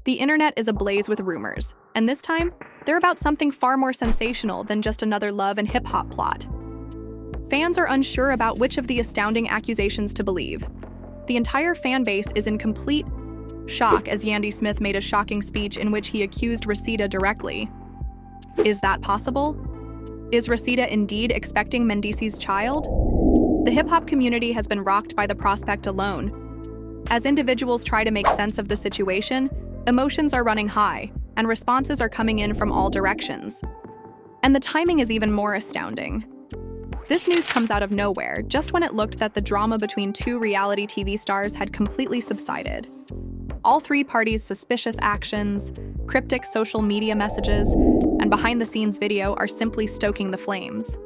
The internet is ablaze with rumors, and this time, they're about something far more sensational than just another love and hip-hop plot. Fans are unsure about which of the astounding accusations to believe. The entire fan base is in complete shock as Yandy Smith made a shocking speech in which he accused Rasheeda directly. Is that possible? Is Rasheeda indeed expecting Mendeecees' child? The hip-hop community has been rocked by the prospect alone. As individuals try to make sense of the situation, emotions are running high, and responses are coming in from all directions. And the timing is even more astounding. This news comes out of nowhere, just when it looked that the drama between two reality TV stars had completely subsided. All three parties' suspicious actions, cryptic social media messages, and behind-the-scenes video are simply stoking the flames.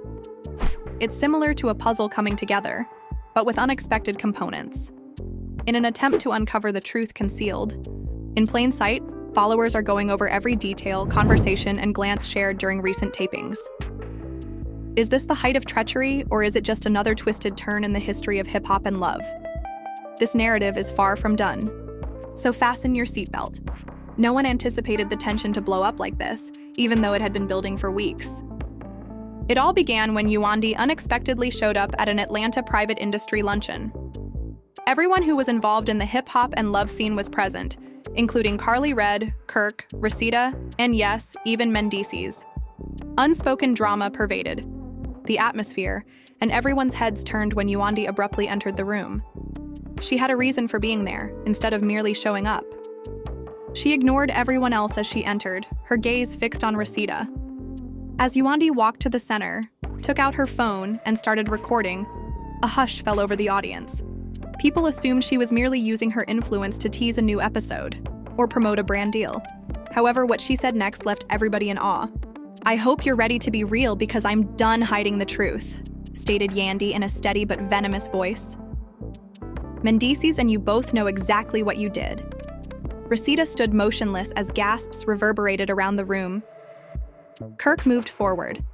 It's similar to a puzzle coming together, but with unexpected components. In an attempt to uncover the truth concealed, in plain sight, followers are going over every detail, conversation, and glance shared during recent tapings. Is this the height of treachery, or is it just another twisted turn in the history of hip-hop and love? This narrative is far from done. So fasten your seatbelt. No one anticipated the tension to blow up like this, even though it had been building for weeks. It all began when Yandy unexpectedly showed up at an Atlanta private industry luncheon. Everyone who was involved in the hip-hop and love scene was present, including Carly Red, Kirk, Rasheeda, and yes, even Mendeecees. Unspoken drama pervaded the atmosphere, and everyone's heads turned when Yandy abruptly entered the room. She had a reason for being there, instead of merely showing up. She ignored everyone else as she entered, her gaze fixed on Rasheeda. As Yandy walked to the center, took out her phone, and started recording, a hush fell over the audience. People assumed she was merely using her influence to tease a new episode, or promote a brand deal. However, what she said next left everybody in awe. "I hope you're ready to be real because I'm done hiding the truth," stated Yandy in a steady but venomous voice. "Mendeecees and you both know exactly what you did." Rasheeda stood motionless as gasps reverberated around the room. Kirk moved forward.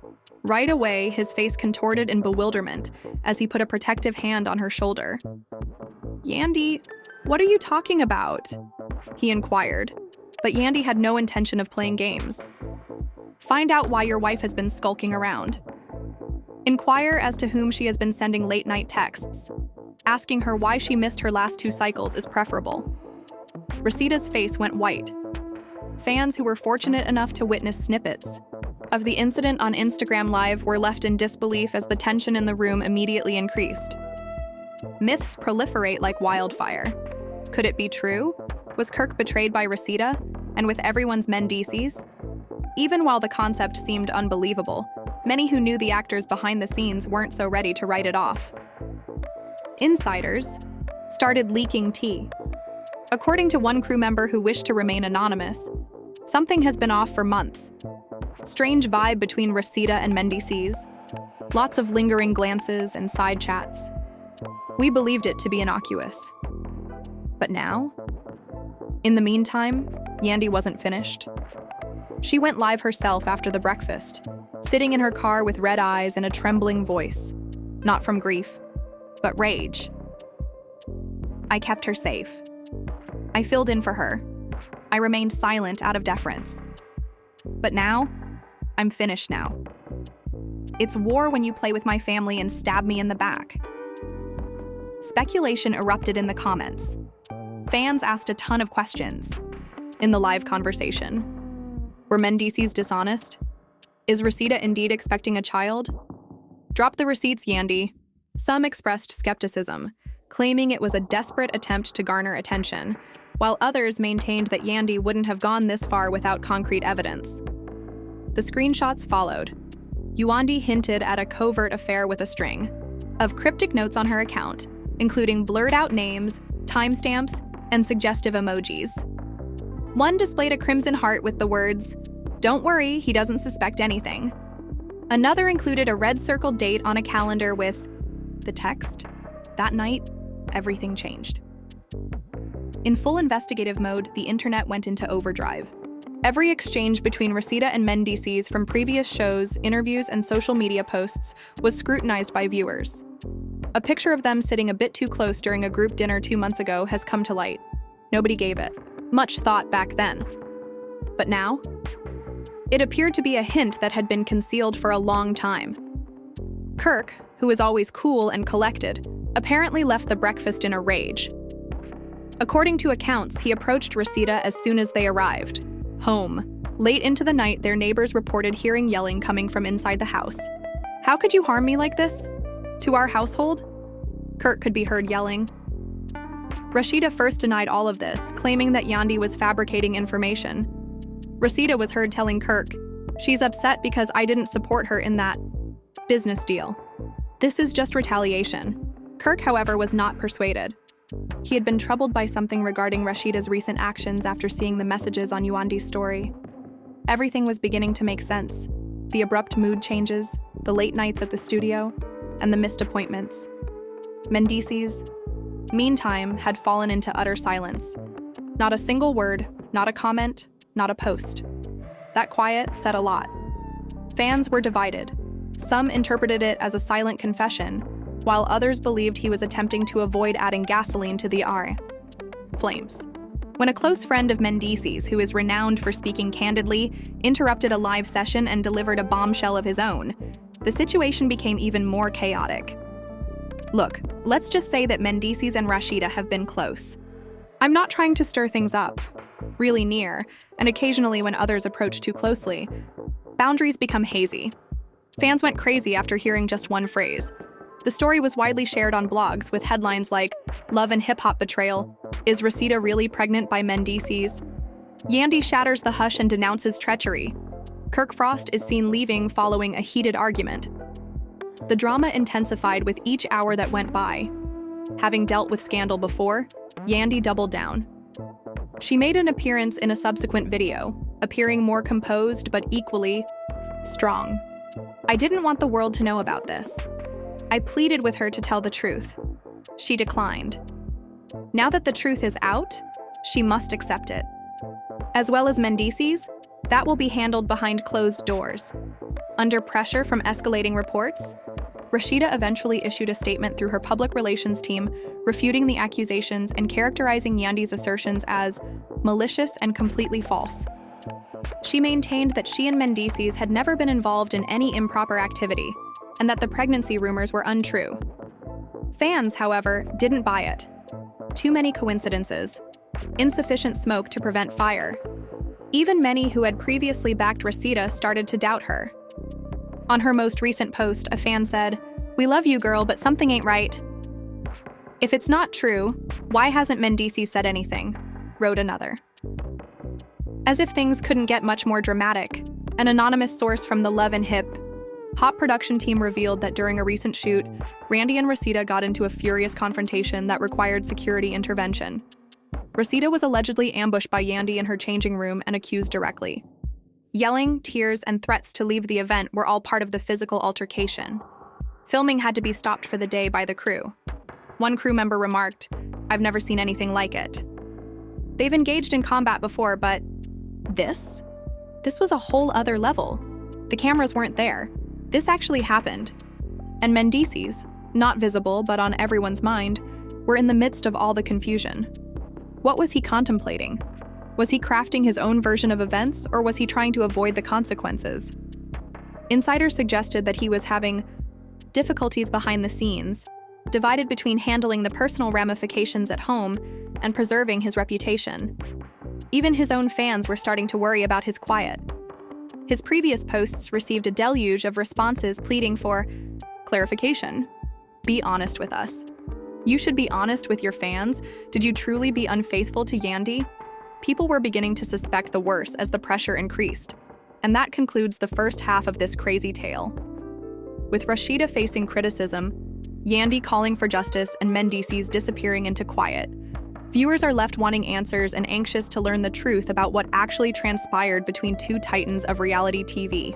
Right away, his face contorted in bewilderment as he put a protective hand on her shoulder. "Yandy, what are you talking about?" he inquired, but Yandy had no intention of playing games. "Find out why your wife has been skulking around. Inquire as to whom she has been sending late-night texts. Asking her why she missed her last 2 cycles is preferable." Rasheeda's face went white. Fans who were fortunate enough to witness snippets of the incident on Instagram Live were left in disbelief as the tension in the room immediately increased. Myths proliferate like wildfire. Could it be true? Was Kirk betrayed by Rasheeda, and with everyone's Mendeecees? Even while the concept seemed unbelievable, many who knew the actors behind the scenes weren't so ready to write it off. Insiders started leaking tea. According to one crew member who wished to remain anonymous, something has been off for months. Strange vibe between Rasheeda and Mendeecees. Lots of lingering glances and side chats. We believed it to be innocuous. But now? In the meantime, Yandy wasn't finished. She went live herself after the breakfast, sitting in her car with red eyes and a trembling voice. Not from grief, but rage. "I kept her safe. I filled in for her. I remained silent out of deference. But now, I'm finished now. It's war when you play with my family and stab me in the back." Speculation erupted in the comments. Fans asked a ton of questions in the live conversation. Were Mendeecees dishonest? Is Rasheeda indeed expecting a child? Drop the receipts, Yandy. Some expressed skepticism, claiming it was a desperate attempt to garner attention, while others maintained that Yandy wouldn't have gone this far without concrete evidence. The screenshots followed. Yandy hinted at a covert affair with a string of cryptic notes on her account, including blurred-out names, timestamps, and suggestive emojis. One displayed a crimson heart with the words, "Don't worry, he doesn't suspect anything." Another included a red-circled date on a calendar with the text, "That night, everything changed." In full investigative mode, the internet went into overdrive. Every exchange between Rasheeda and Mendeecees from previous shows, interviews, and social media posts was scrutinized by viewers. A picture of them sitting a bit too close during a group dinner 2 months ago has come to light. Nobody gave it Much thought back then. But now? It appeared to be a hint that had been concealed for a long time. Kirk, who was always cool and collected, apparently left the breakfast in a rage. According to accounts, he approached Rasheeda as soon as they arrived. Home. Late into the night, their neighbors reported hearing yelling coming from inside the house. "How could you harm me like this? To our household?" Kirk could be heard yelling. Rasheeda first denied all of this, claiming that Yandy was fabricating information. Rasheeda was heard telling Kirk, "She's upset because I didn't support her in that business deal. This is just retaliation." Kirk, however, was not persuaded. He had been troubled by something regarding Rasheeda's recent actions after seeing the messages on Yandy's story. Everything was beginning to make sense. The abrupt mood changes, the late nights at the studio, and the missed appointments. Mendeecees, meantime, had fallen into utter silence. Not a single word, not a comment, not a post. That quiet said a lot. Fans were divided. Some interpreted it as a silent confession, while others believed he was attempting to avoid adding gasoline to the flames. When a close friend of Mendeecees, who is renowned for speaking candidly, interrupted a live session and delivered a bombshell of his own, the situation became even more chaotic. Look, let's just say that Mendeecees and Rasheeda have been close. I'm not trying to stir things up. Really near, and occasionally when others approach too closely, boundaries become hazy. Fans went crazy after hearing just one phrase. The story was widely shared on blogs with headlines like, "Love and hip-hop betrayal," "Is Rasheeda really pregnant by Mendeecees?" Yandy shatters the hush and denounces treachery. Kirk Frost is seen leaving following a heated argument. The drama intensified with each hour that went by. Having dealt with scandal before, Yandy doubled down. She made an appearance in a subsequent video, appearing more composed but equally strong. "I didn't want the world to know about this. I pleaded with her to tell the truth. She declined. Now that the truth is out, she must accept it. As well as Mendeecees, that will be handled behind closed doors." Under pressure from escalating reports, Rasheeda eventually issued a statement through her public relations team, refuting the accusations and characterizing Yandy's assertions as malicious and completely false. She maintained that she and Mendeecees had never been involved in any improper activity, and that the pregnancy rumors were untrue. Fans, however, didn't buy it. Too many coincidences. Insufficient smoke to prevent fire. Even many who had previously backed Rasheeda started to doubt her. On her most recent post, a fan said, "We love you, girl, but something ain't right." "If it's not true, why hasn't Mendeecees said anything?" wrote another. As if things couldn't get much more dramatic, an anonymous source from the Love and Hip-Hop production team revealed that during a recent shoot, Yandy and Rasheeda got into a furious confrontation that required security intervention. Rasheeda was allegedly ambushed by Yandy in her changing room and accused directly. Yelling, tears, and threats to leave the event were all part of the physical altercation. Filming had to be stopped for the day by the crew. One crew member remarked, "I've never seen anything like it." They've engaged in combat before, but this was a whole other level. The cameras weren't there. This actually happened. And Mendeecees, not visible but on everyone's mind, were in the midst of all the confusion. What was he contemplating? Was he crafting his own version of events, or was he trying to avoid the consequences? Insiders suggested that he was having difficulties behind the scenes, divided between handling the personal ramifications at home and preserving his reputation. Even his own fans were starting to worry about his quiet. His previous posts received a deluge of responses pleading for clarification. Be honest with us. You should be honest with your fans. Did you truly be unfaithful to Yandy? People were beginning to suspect the worst as the pressure increased. And that concludes the first half of this crazy tale. With Rasheeda facing criticism, Yandy calling for justice, and Mendeecees disappearing into quiet, viewers are left wanting answers and anxious to learn the truth about what actually transpired between two titans of reality TV.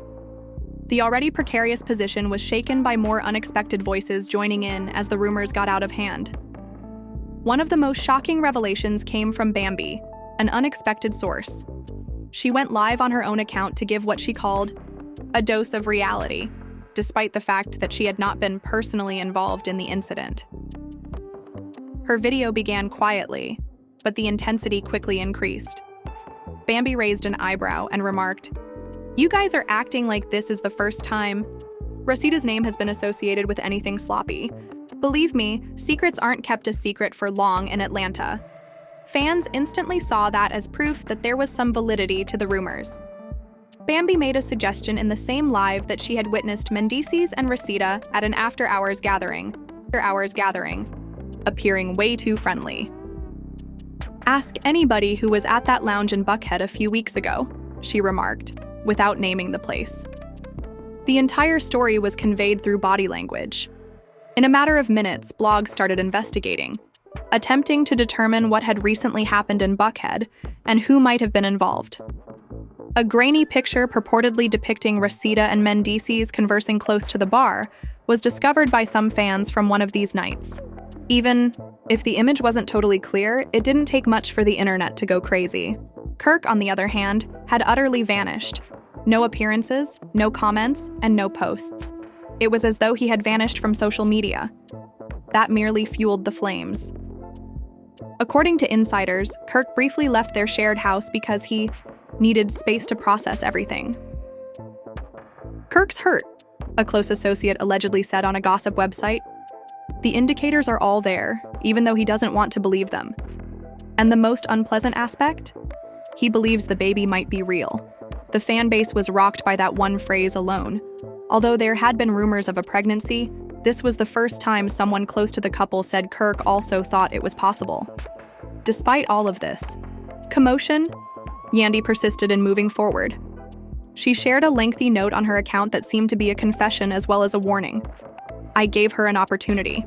The already precarious position was shaken by more unexpected voices joining in as the rumors got out of hand. One of the most shocking revelations came from Bambi, an unexpected source. She went live on her own account to give what she called a dose of reality, despite the fact that she had not been personally involved in the incident. Her video began quietly, but the intensity quickly increased. Bambi raised an eyebrow and remarked, "You guys are acting like this is the first time Rasheeda's name has been associated with anything sloppy. Believe me, secrets aren't kept a secret for long in Atlanta." Fans instantly saw that as proof that there was some validity to the rumors. Bambi made a suggestion in the same live that she had witnessed Mendeecees and Rasheeda at an after-hours gathering, appearing way too friendly. "Ask anybody who was at that lounge in Buckhead a few weeks ago," she remarked, without naming the place. The entire story was conveyed through body language. In a matter of minutes, blogs started investigating, attempting to determine what had recently happened in Buckhead and who might have been involved. A grainy picture purportedly depicting Rasheeda and Mendeecees conversing close to the bar was discovered by some fans from one of these nights. Even if the image wasn't totally clear, it didn't take much for the internet to go crazy. Kirk, on the other hand, had utterly vanished. No appearances, no comments, and no posts. It was as though he had vanished from social media. That merely fueled the flames. According to insiders, Kirk briefly left their shared house because he needed space to process everything. "Kirk's hurt," a close associate allegedly said on a gossip website. "The indicators are all there, even though he doesn't want to believe them. And the most unpleasant aspect? He believes the baby might be real." The fan base was rocked by that one phrase alone. Although there had been rumors of a pregnancy, this was the first time someone close to the couple said Kirk also thought it was possible. Despite all of this commotion, Yandy persisted in moving forward. She shared a lengthy note on her account that seemed to be a confession as well as a warning. "I gave her an opportunity.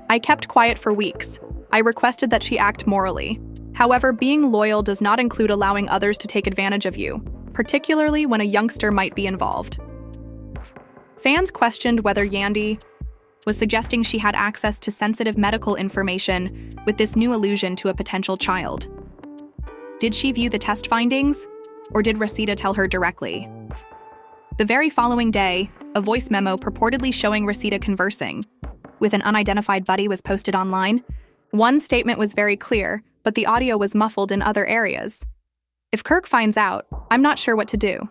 I kept quiet for weeks. I requested that she act morally. However, being loyal does not include allowing others to take advantage of you, particularly when a youngster might be involved." Fans questioned whether Yandy was suggesting she had access to sensitive medical information with this new allusion to a potential child. Did she view the test findings, or did Rasheeda tell her directly? The very following day, a voice memo purportedly showing Rasheeda conversing with an unidentified buddy was posted online. One statement was very clear, but the audio was muffled in other areas. "If Kirk finds out, I'm not sure what to do."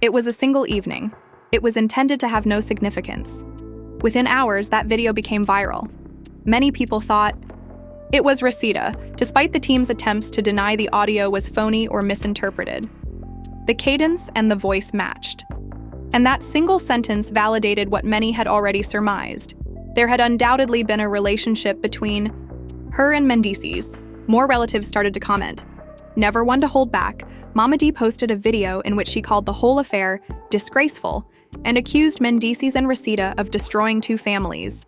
It was a single evening. It was intended to have no significance. Within hours, that video became viral. Many people thought it was Rasheeda, despite the team's attempts to deny the audio was phony or misinterpreted. The cadence and the voice matched. And that single sentence validated what many had already surmised. There had undoubtedly been a relationship between her and Mendeecees. More relatives started to comment. Never one to hold back, Mama D posted a video in which she called the whole affair disgraceful and accused Mendeecees and Rasheeda of destroying two families.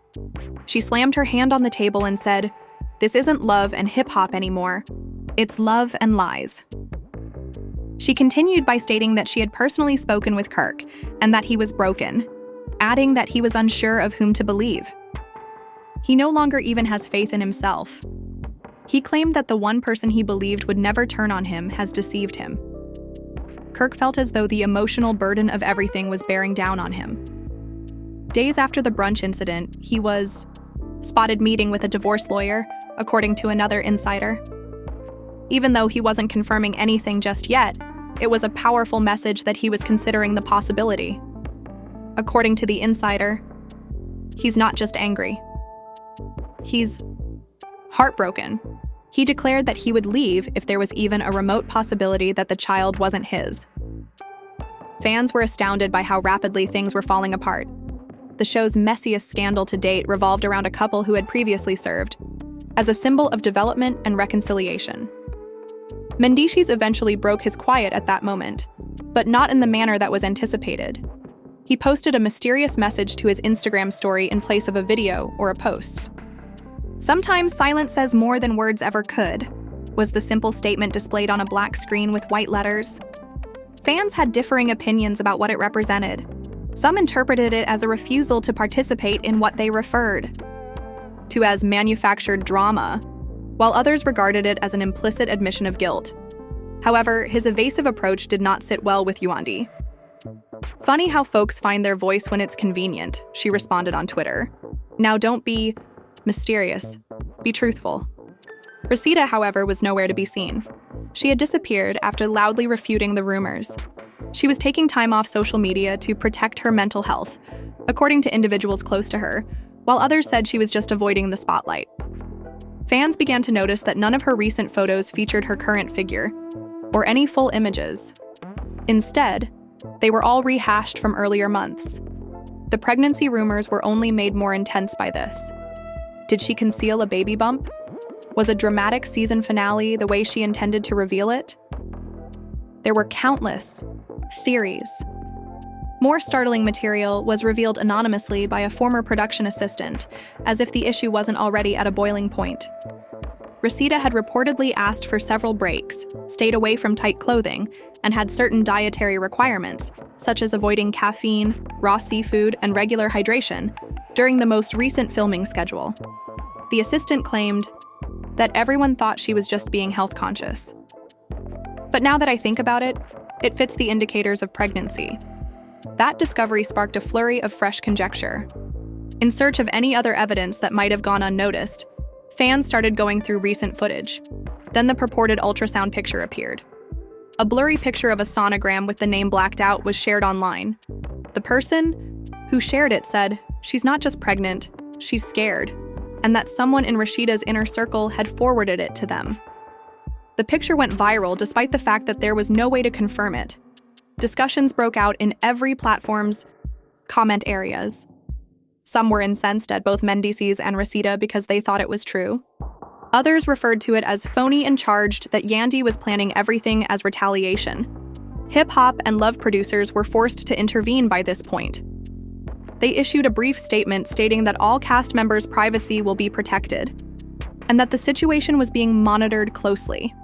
She slammed her hand on the table and said, "This isn't love and hip-hop anymore. It's love and lies." She continued by stating that she had personally spoken with Kirk and that he was broken, adding that he was unsure of whom to believe. He no longer even has faith in himself. He claimed that the one person he believed would never turn on him has deceived him. Kirk felt as though the emotional burden of everything was bearing down on him. Days after the brunch incident, he was spotted meeting with a divorce lawyer, according to another insider. Even though he wasn't confirming anything just yet, it was a powerful message that he was considering the possibility. According to the insider, he's not just angry. He's heartbroken. He declared that he would leave if there was even a remote possibility that the child wasn't his. Fans were astounded by how rapidly things were falling apart. The show's messiest scandal to date revolved around a couple who had previously served as a symbol of development and reconciliation. Mendeecees eventually broke his quiet at that moment, but not in the manner that was anticipated. He posted a mysterious message to his Instagram story in place of a video or a post. "Sometimes silence says more than words ever could," was the simple statement displayed on a black screen with white letters. Fans had differing opinions about what it represented. Some interpreted it as a refusal to participate in what they referred to as manufactured drama, while others regarded it as an implicit admission of guilt. However, his evasive approach did not sit well with Yandy. "Funny how folks find their voice when it's convenient," she responded on Twitter. "Now don't be mysterious. Be truthful." Rasheeda, however, was nowhere to be seen. She had disappeared after loudly refuting the rumors. She was taking time off social media to protect her mental health, according to individuals close to her, while others said she was just avoiding the spotlight. Fans began to notice that none of her recent photos featured her current figure, or any full images. Instead, they were all rehashed from earlier months. The pregnancy rumors were only made more intense by this. Did she conceal a baby bump? Was a dramatic season finale the way she intended to reveal it? There were countless theories. More startling material was revealed anonymously by a former production assistant, as if the issue wasn't already at a boiling point. Rasheeda had reportedly asked for several breaks, stayed away from tight clothing, and had certain dietary requirements, such as avoiding caffeine, raw seafood, and regular hydration, during the most recent filming schedule. The assistant claimed that everyone thought she was just being health conscious. But now that I think about it, it fits the indicators of pregnancy. That discovery sparked a flurry of fresh conjecture. In search of any other evidence that might have gone unnoticed, fans started going through recent footage. Then the purported ultrasound picture appeared. A blurry picture of a sonogram with the name blacked out was shared online. The person who shared it said, "She's not just pregnant, she's scared," and that someone in Rasheeda's inner circle had forwarded it to them. The picture went viral despite the fact that there was no way to confirm it. Discussions broke out in every platform's comment areas. Some were incensed at both Mendeecees and Rasheeda because they thought it was true. Others referred to it as phony and charged that Yandy was planning everything as retaliation. Hip-hop and love producers were forced to intervene by this point. They issued a brief statement stating that all cast members' privacy will be protected, and that the situation was being monitored closely.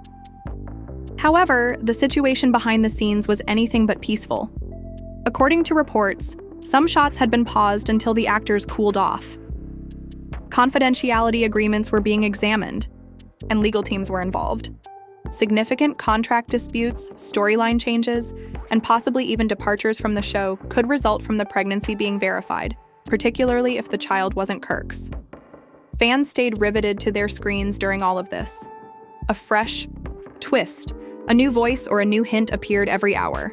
However, the situation behind the scenes was anything but peaceful. According to reports, some shots had been paused until the actors cooled off. Confidentiality agreements were being examined, and legal teams were involved. Significant contract disputes, storyline changes, and possibly even departures from the show could result from the pregnancy being verified, particularly if the child wasn't Kirk's. Fans stayed riveted to their screens during all of this. A fresh twist, a new voice or a new hint appeared every hour.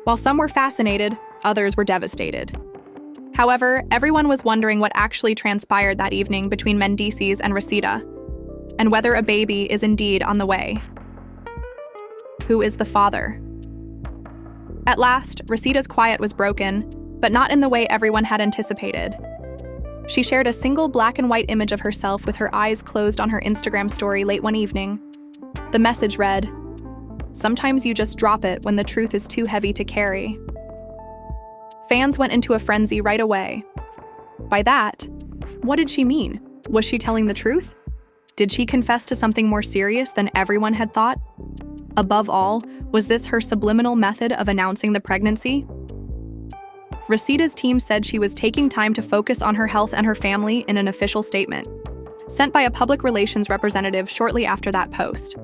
While some were fascinated, others were devastated. However, everyone was wondering what actually transpired that evening between Mendeecees and Rasheeda, and whether a baby is indeed on the way. Who is the father? At last, Rasheeda's quiet was broken, but not in the way everyone had anticipated. She shared a single black and white image of herself with her eyes closed on her Instagram story late one evening. The message read, "Sometimes you just drop it when the truth is too heavy to carry." Fans went into a frenzy right away. By that, what did she mean? Was she telling the truth? Did she confess to something more serious than everyone had thought? Above all, was this her subliminal method of announcing the pregnancy? Rasheeda's team said she was taking time to focus on her health and her family in an official statement, sent by a public relations representative shortly after that post.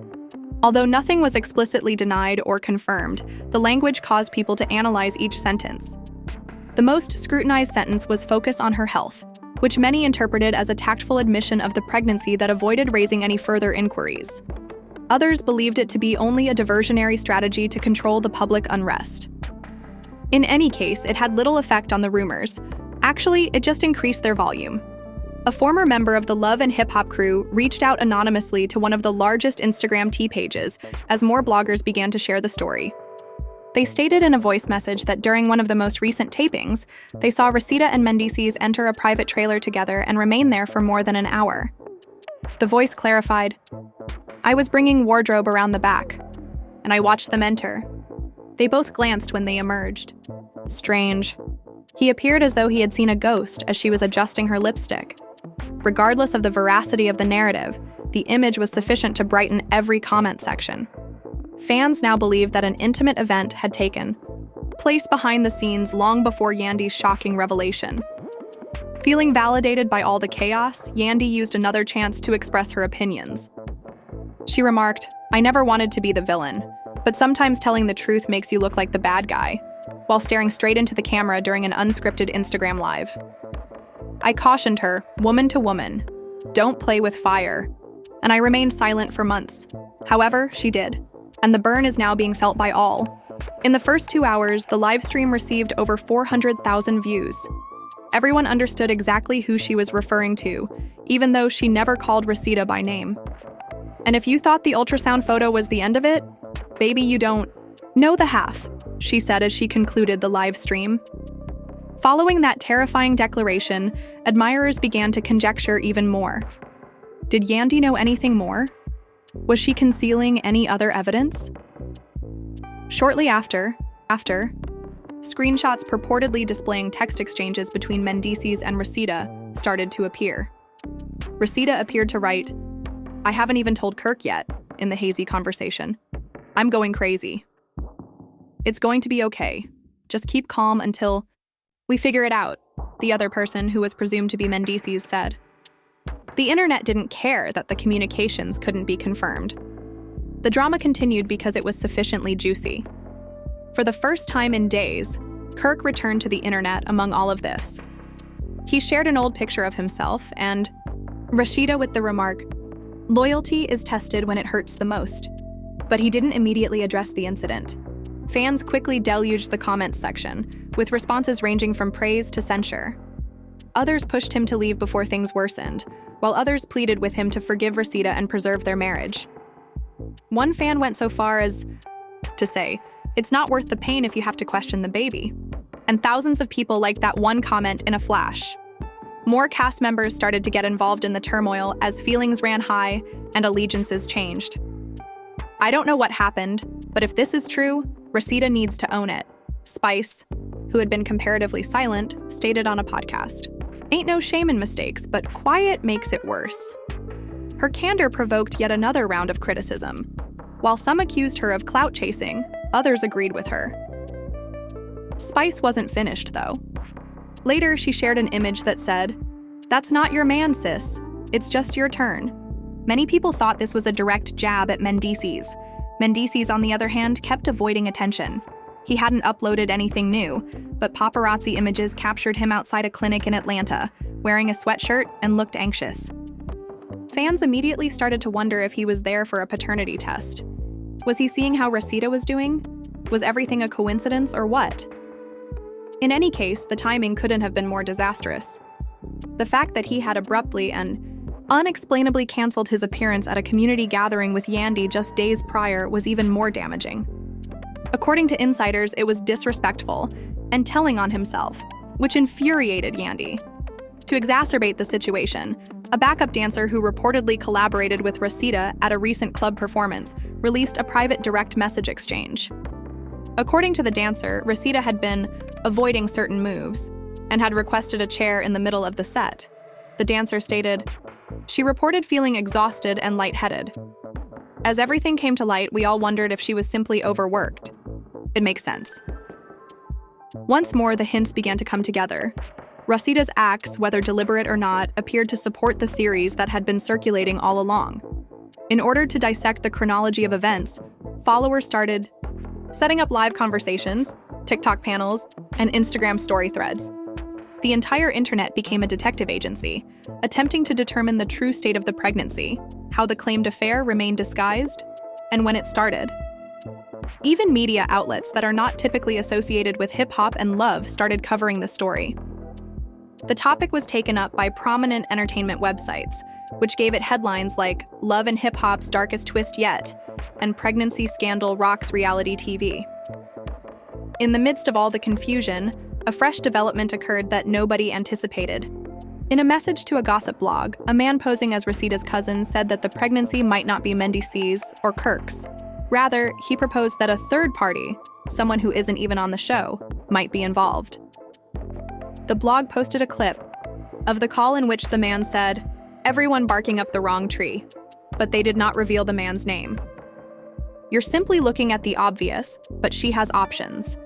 Although nothing was explicitly denied or confirmed, the language caused people to analyze each sentence. The most scrutinized sentence was "focus on her health," which many interpreted as a tactful admission of the pregnancy that avoided raising any further inquiries. Others believed it to be only a diversionary strategy to control the public unrest. In any case, it had little effect on the rumors. Actually, it just increased their volume. A former member of the Love and Hip Hop crew reached out anonymously to one of the largest Instagram tea pages as more bloggers began to share the story. They stated in a voice message that during one of the most recent tapings, they saw Rasheeda and Mendeecees enter a private trailer together and remain there for more than an hour. The voice clarified, "I was bringing wardrobe around the back, and I watched them enter. They both glanced when they emerged. Strange. He appeared as though he had seen a ghost as she was adjusting her lipstick. Regardless of the veracity of the narrative, the image was sufficient to brighten every comment section. Fans now believed that an intimate event had taken place behind the scenes long before Yandy's shocking revelation. Feeling validated by all the chaos, Yandy used another chance to express her opinions. She remarked, "I never wanted to be the villain, but sometimes telling the truth makes you look like the bad guy," while staring straight into the camera during an unscripted Instagram live. "I cautioned her, woman to woman, don't play with fire. and I remained silent for months. However, she did, and the burn is now being felt by all. In the first 2 hours, the live stream received over 400,000 views. Everyone understood exactly who she was referring to, even though she never called Rasheeda by name. And if you thought the ultrasound photo was the end of it, baby, you don't know the half, she said as she concluded the live stream. Following that terrifying declaration, admirers began to conjecture even more. Did Yandy know anything more? Was she concealing any other evidence? Shortly after, screenshots purportedly displaying text exchanges between Mendeecees and Rasheeda started to appear. Rasheeda appeared to write, "I haven't even told Kirk yet," in the hazy conversation. "I'm going crazy. It's going to be okay. Just keep calm until we figure it out," the other person, who was presumed to be Mendeecees, said. The internet didn't care that the communications couldn't be confirmed. The drama continued because it was sufficiently juicy. For the first time in days, Kirk returned to the internet among all of this. He shared an old picture of himself and Rasheeda with the remark, "Loyalty is tested when it hurts the most." But he didn't immediately address the incident. Fans quickly deluged the comments section, with responses ranging from praise to censure. Others pushed him to leave before things worsened, while others pleaded with him to forgive Rasheeda and preserve their marriage. One fan went so far as to say, "It's not worth the pain if you have to question the baby." And thousands of people liked that one comment in a flash. More cast members started to get involved in the turmoil as feelings ran high and allegiances changed. "I don't know what happened, but if this is true, Rasheeda needs to own it," Spice, who had been comparatively silent, stated on a podcast. "Ain't no shame in mistakes, but quiet makes it worse." Her candor provoked yet another round of criticism. While some accused her of clout chasing, others agreed with her. Spice wasn't finished, though. Later, she shared an image that said, "That's not your man, sis. It's just your turn." Many people thought this was a direct jab at Mendeecees. Mendeecees, on the other hand, kept avoiding attention. He hadn't uploaded anything new, but paparazzi images captured him outside a clinic in Atlanta, wearing a sweatshirt and looked anxious. Fans immediately started to wonder if he was there for a paternity test. Was he seeing how Rasheeda was doing? Was everything a coincidence or what? In any case, the timing couldn't have been more disastrous. The fact that he had abruptly and unexplainably canceled his appearance at a community gathering with Yandy just days prior was even more damaging. According to insiders, it was disrespectful and telling on himself, which infuriated Yandy. To exacerbate the situation, a backup dancer who reportedly collaborated with Rasheeda at a recent club performance released a private direct message exchange. According to the dancer, Rasheeda had been avoiding certain moves and had requested a chair in the middle of the set. The dancer stated, "She reported feeling exhausted and lightheaded. As everything came to light, we all wondered if she was simply overworked. It makes sense." Once more, the hints began to come together. Rasheeda's acts, whether deliberate or not, appeared to support the theories that had been circulating all along. In order to dissect the chronology of events, followers started setting up live conversations, TikTok panels, and Instagram story threads. The entire internet became a detective agency, attempting to determine the true state of the pregnancy, how the claimed affair remained disguised, and when it started. Even media outlets that are not typically associated with hip-hop and love started covering the story. The topic was taken up by prominent entertainment websites, which gave it headlines like "Love and Hip Hop's Darkest Twist Yet" and "Pregnancy Scandal Rocks Reality TV." In the midst of all the confusion, a fresh development occurred that nobody anticipated. In a message to a gossip blog, a man posing as Rasheeda's cousin said that the pregnancy might not be Mendeecees or Kirk's. Rather, he proposed that a third party, someone who isn't even on the show, might be involved. The blog posted a clip of the call in which the man said, "Everyone barking up the wrong tree," but they did not reveal the man's name. "You're simply looking at the obvious, but she has options."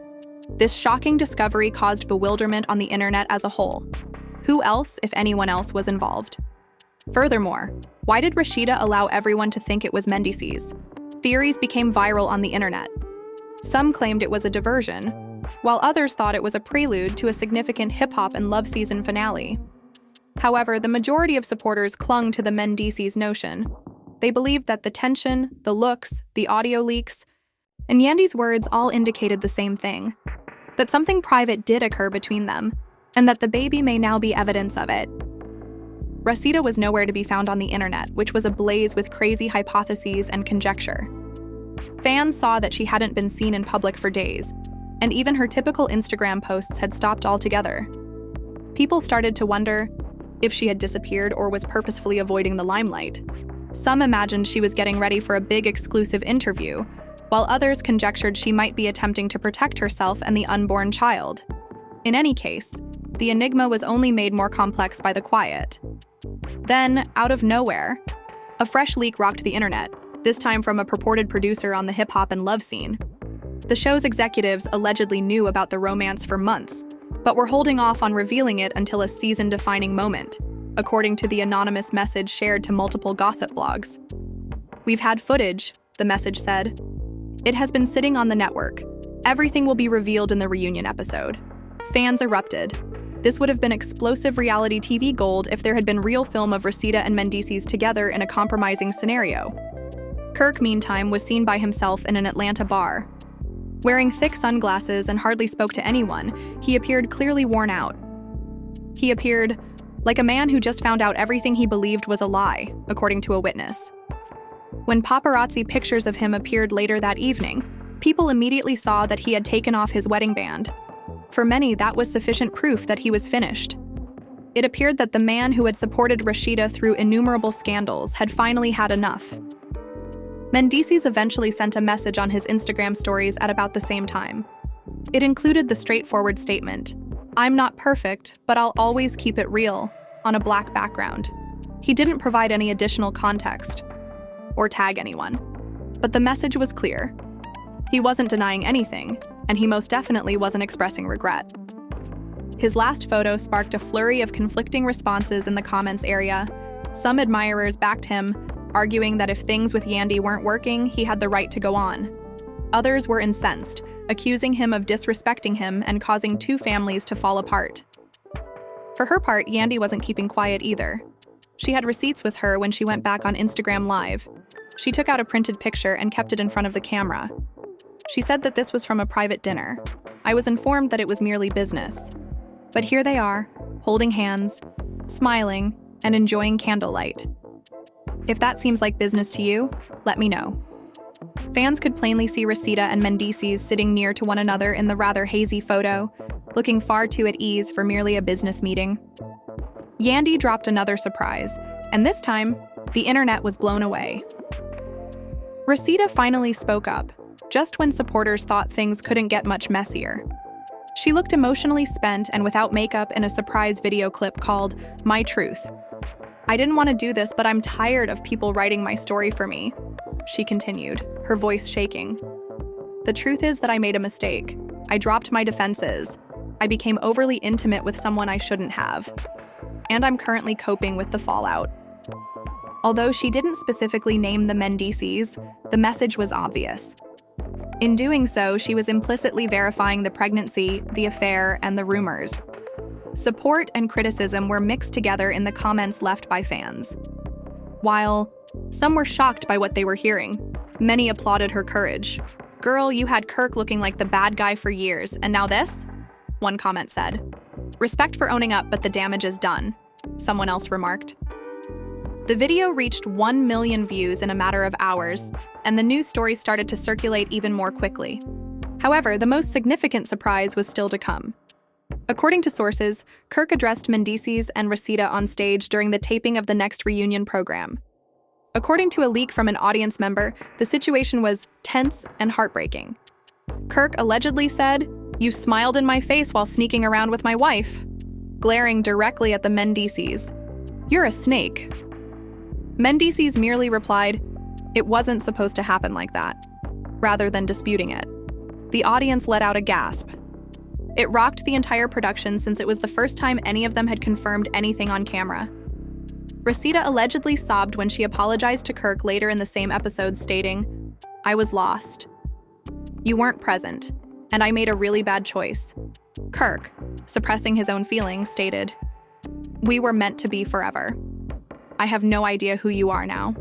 This shocking discovery caused bewilderment on the internet as a whole. Who else, if anyone else, was involved? Furthermore, why did Rasheeda allow everyone to think it was Mendeecees? Theories became viral on the internet. Some claimed it was a diversion, while others thought it was a prelude to a significant hip-hop and love season finale. However, the majority of supporters clung to the Mendeecees notion. They believed that the tension, the looks, the audio leaks, and Yandy's words all indicated the same thing, that something private did occur between them, and that the baby may now be evidence of it. Rasheeda was nowhere to be found on the internet, which was ablaze with crazy hypotheses and conjecture. Fans saw that she hadn't been seen in public for days, and even her typical Instagram posts had stopped altogether. People started to wonder if she had disappeared or was purposefully avoiding the limelight. Some imagined she was getting ready for a big exclusive interview, while others conjectured she might be attempting to protect herself and the unborn child. In any case, the enigma was only made more complex by the quiet. Then, out of nowhere, a fresh leak rocked the internet, this time from a purported producer on the hip-hop and love scene. The show's executives allegedly knew about the romance for months, but were holding off on revealing it until a season-defining moment, according to the anonymous message shared to multiple gossip blogs. "We've had footage," the message said. "It has been sitting on the network. Everything will be revealed in the reunion episode." Fans erupted. This would have been explosive reality TV gold if there had been real film of Rasheeda and Mendeecees together in a compromising scenario. Kirk, meantime, was seen by himself in an Atlanta bar. Wearing thick sunglasses and hardly spoke to anyone, he appeared clearly worn out. He appeared like a man who just found out everything he believed was a lie, according to a witness. When paparazzi pictures of him appeared later that evening, people immediately saw that he had taken off his wedding band. For many, that was sufficient proof that he was finished. It appeared that the man who had supported Rasheeda through innumerable scandals had finally had enough. Mendeecees eventually sent a message on his Instagram stories at about the same time. It included the straightforward statement, "I'm not perfect, but I'll always keep it real," on a black background. He didn't provide any additional context or tag anyone, but the message was clear. He wasn't denying anything, and he most definitely wasn't expressing regret. His last photo sparked a flurry of conflicting responses in the comments area. Some admirers backed him, arguing that if things with Yandy weren't working, he had the right to go on. Others were incensed, accusing him of disrespecting him and causing two families to fall apart. For her part, Yandy wasn't keeping quiet either. She had receipts with her when she went back on Instagram Live. She took out a printed picture and kept it in front of the camera. She said that this was from a private dinner. "I was informed that it was merely business. But here they are, holding hands, smiling, and enjoying candlelight. If that seems like business to you, let me know." Fans could plainly see Rasheeda and Mendeecees sitting near to one another in the rather hazy photo, looking far too at ease for merely a business meeting. Yandy dropped another surprise, and this time, the internet was blown away. Rasheeda finally spoke up, just when supporters thought things couldn't get much messier. She looked emotionally spent and without makeup in a surprise video clip called "My Truth." "I didn't want to do this, but I'm tired of people writing my story for me," she continued, her voice shaking. "The truth is that I made a mistake. I dropped my defenses. I became overly intimate with someone I shouldn't have. And I'm currently coping with the fallout." Although she didn't specifically name the Mendeecees, the message was obvious. In doing so, she was implicitly verifying the pregnancy, the affair, and the rumors. Support and criticism were mixed together in the comments left by fans. While some were shocked by what they were hearing, many applauded her courage. "Girl, you had Kirk looking like the bad guy for years, and now this?" one comment said. "Respect for owning up, but the damage is done," someone else remarked. The video reached 1 million views in a matter of hours, and the news story started to circulate even more quickly. However, the most significant surprise was still to come. According to sources, Kirk addressed Mendeecees and Rasheeda on stage during the taping of the next reunion program. According to a leak from an audience member, the situation was tense and heartbreaking. Kirk allegedly said, "You smiled in my face while sneaking around with my wife," glaring directly at the Mendeecees. "You're a snake." Mendeecees merely replied, "It wasn't supposed to happen like that," rather than disputing it. The audience let out a gasp. It rocked the entire production since it was the first time any of them had confirmed anything on camera. Rasheeda allegedly sobbed when she apologized to Kirk later in the same episode, stating, "I was lost. You weren't present, and I made a really bad choice." Kirk, suppressing his own feelings, stated, "We were meant to be forever. I have no idea who you are now."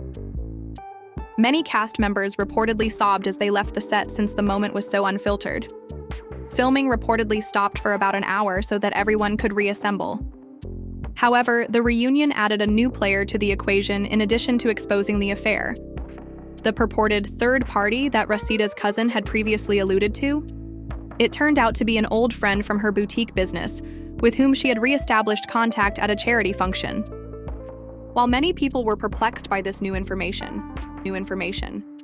Many cast members reportedly sobbed as they left the set since the moment was so unfiltered. Filming reportedly stopped for about an hour so that everyone could reassemble. However, the reunion added a new player to the equation in addition to exposing the affair. The purported third party that Rasheeda's cousin had previously alluded to? It turned out to be an old friend from her boutique business, with whom she had re-established contact at a charity function. While many people were perplexed by this new information,